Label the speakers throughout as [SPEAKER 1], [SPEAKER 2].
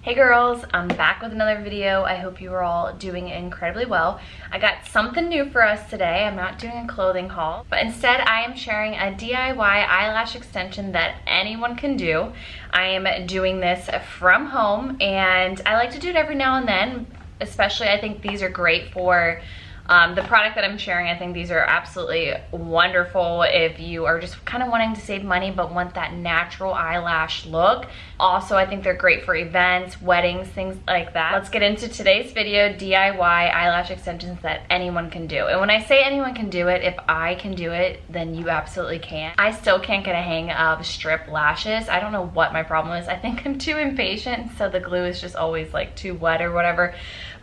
[SPEAKER 1] Hey girls, I'm back with another video. I hope you are all doing incredibly well. I got something new for us today. I'm not doing a clothing haul, but instead I am sharing a DIY eyelash extension that anyone can do. I am doing this from home and I like to do it every now and then. Especially I think these are great for the product that I'm sharing. I think these are absolutely wonderful if you are just kind of wanting to save money but want that natural eyelash look. Also, I think they're great for events, weddings, things like that. Let's get into today's video, DIY eyelash extensions that anyone can do. And when I say anyone can do it, if I can do it, then you absolutely can. I still can't get a hang of strip lashes. I don't know what my problem is. I think I'm too impatient, so the glue is just always like too wet or whatever.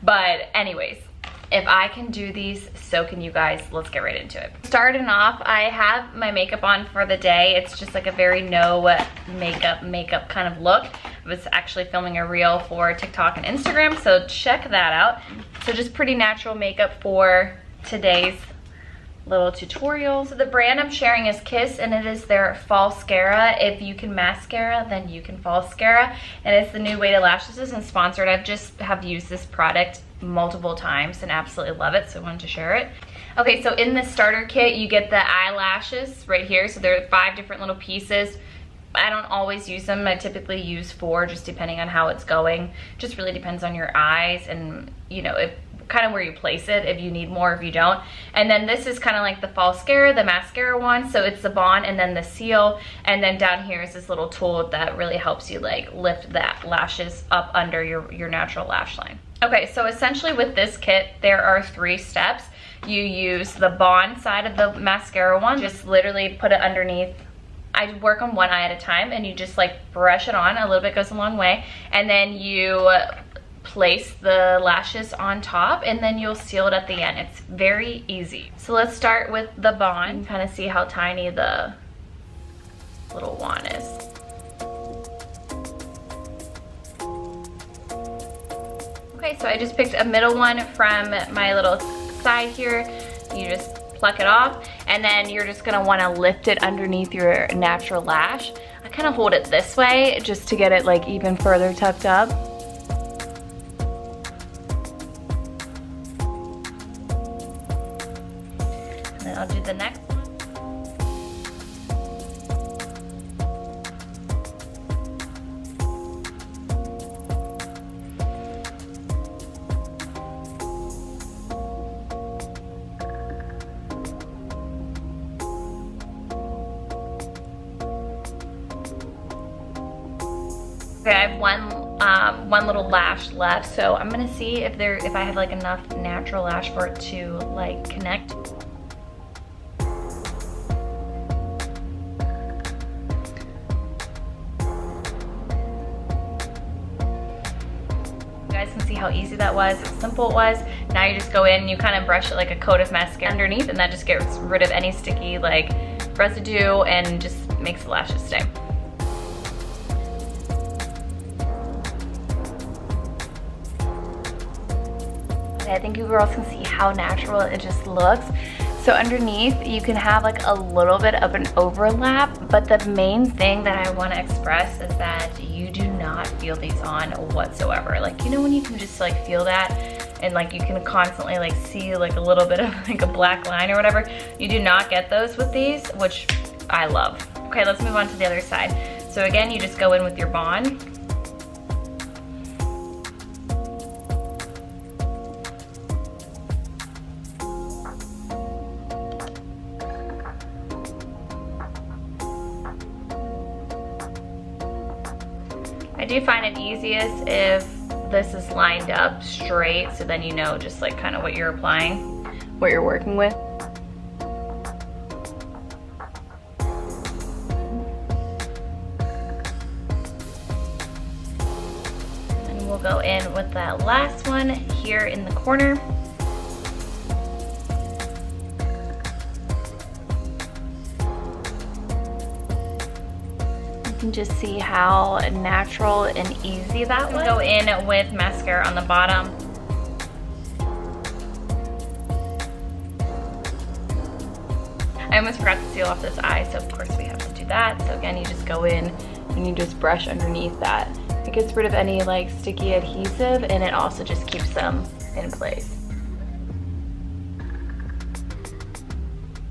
[SPEAKER 1] But anyways, if I can do these, so can you guys. Let's get right into it. Starting off, I have my makeup on for the day. It's just like a very no makeup kind of look. I was actually filming a reel for TikTok and Instagram, so check that out. So just pretty natural makeup for today's little tutorial. So the brand I'm sharing is Kiss, and it is their FAlSCARA. If you can mascara, then you can FAlSCARA, and it's the new way to lashes. This isn't sponsored. I've just have used this product multiple times and absolutely love it, so I wanted to share it. Okay, so in the starter kit you get the eyelashes right here. So there are 5 different little pieces. I don't always use them. I typically use 4, just depending on how it's going. Just really depends on your eyes and, you know, if kind of where you place it, if you need more, if you don't. And then this is kind of like the FAlSCARA, the mascara one. So it's the bond and then the seal, and then down here is this little tool that really helps you like lift that lashes up under your natural lash line. Okay, so essentially with this kit there are 3 steps. You use the bond side of the mascara one, just literally put it underneath. I work on one eye at a time, and you just like brush it on. A little bit goes a long way, and then you place the lashes on top, and then you'll seal it at the end. It's very easy. So let's start with the bond and kind of see how tiny the little wand is. Okay, so I just picked a middle one from my little side here. You just pluck it off, and then you're just gonna wanna lift it underneath your natural lash. I kind of hold it this way just to get it like even further tucked up. I'll do the next one. Okay, I have one little lash left, so I'm gonna see if I have like enough natural lash for it to like connect. See how easy that was, how simple it was. Now you just go in and you kind of brush it like a coat of mascara underneath, and that just gets rid of any sticky like residue and just makes the lashes stay. I think you girls can see how natural it just looks. So underneath you can have like a little bit of an overlap, but the main thing that I want to express is that you do not feel these on whatsoever. Like, you know when you can just like feel that, and like you can constantly like see like a little bit of like a black line or whatever. You do not get those with these, which I love. Okay, let's move on to the other side. So again, you just go in with your bond. I do find it easiest if this is lined up straight, so then you know just like kind of what you're applying, what you're working with. And we'll go in with that last one here in the corner. You can just see how natural and easy that was. Go in with mascara on the bottom. I almost forgot to seal off this eye, so of course we have to do that. So again, you just go in and you just brush underneath that It gets rid of any like sticky adhesive, and it also just keeps them in place.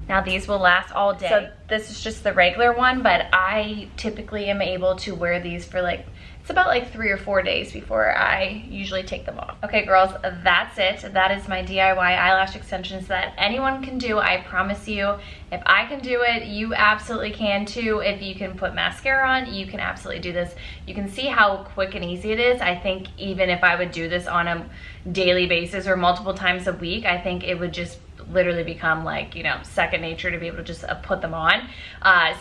[SPEAKER 1] Now these will last all day. So this is just the regular one, but I typically am able to wear these for like, it's about like 3 or 4 days before I usually take them off. Okay girls, that's it. That is my DIY eyelash extensions that anyone can do. I promise you, if I can do it, you absolutely can too. If you can put mascara on, you can absolutely do this. You can see how quick and easy it is. I think even if I would do this on a daily basis or multiple times a week, I think it would just literally become like, you know, second nature to be able to just put them on.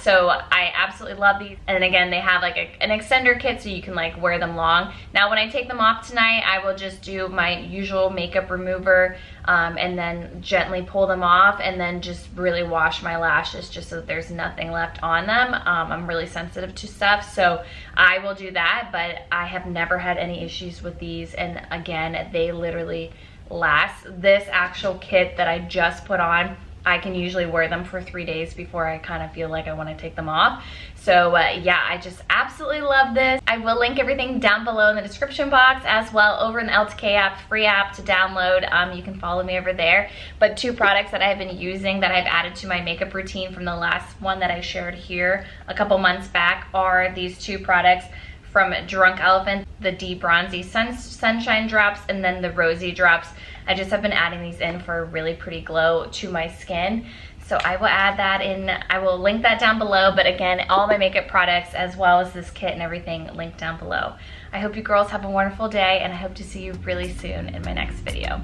[SPEAKER 1] So I absolutely love these. And again, they have like an extender kit so you can like wear them long. Now when I take them off tonight, I will just do my usual makeup remover and then gently pull them off, and then just really wash my lashes just so that there's nothing left on them. I'm really sensitive to stuff, so I will do that, but I have never had any issues with these. And again, they literally last. This actual kit that I just put on, I can usually wear them for 3 days before I kind of feel like I want to take them off. So yeah, I just absolutely love this. I will link everything down below in the description box, as well over in the LTK app, free app to download. You can follow me over there. But 2 products that I've been using that I've added to my makeup routine from the last one that I shared here a couple months back are these 2 products from Drunk Elephant, the Deep Bronzy Sunshine Drops, and then the Rosy Drops. I just have been adding these in for a really pretty glow to my skin. So I will add that in, I will link that down below, but again, all my makeup products as well as this kit and everything linked down below. I hope you girls have a wonderful day, and I hope to see you really soon in my next video.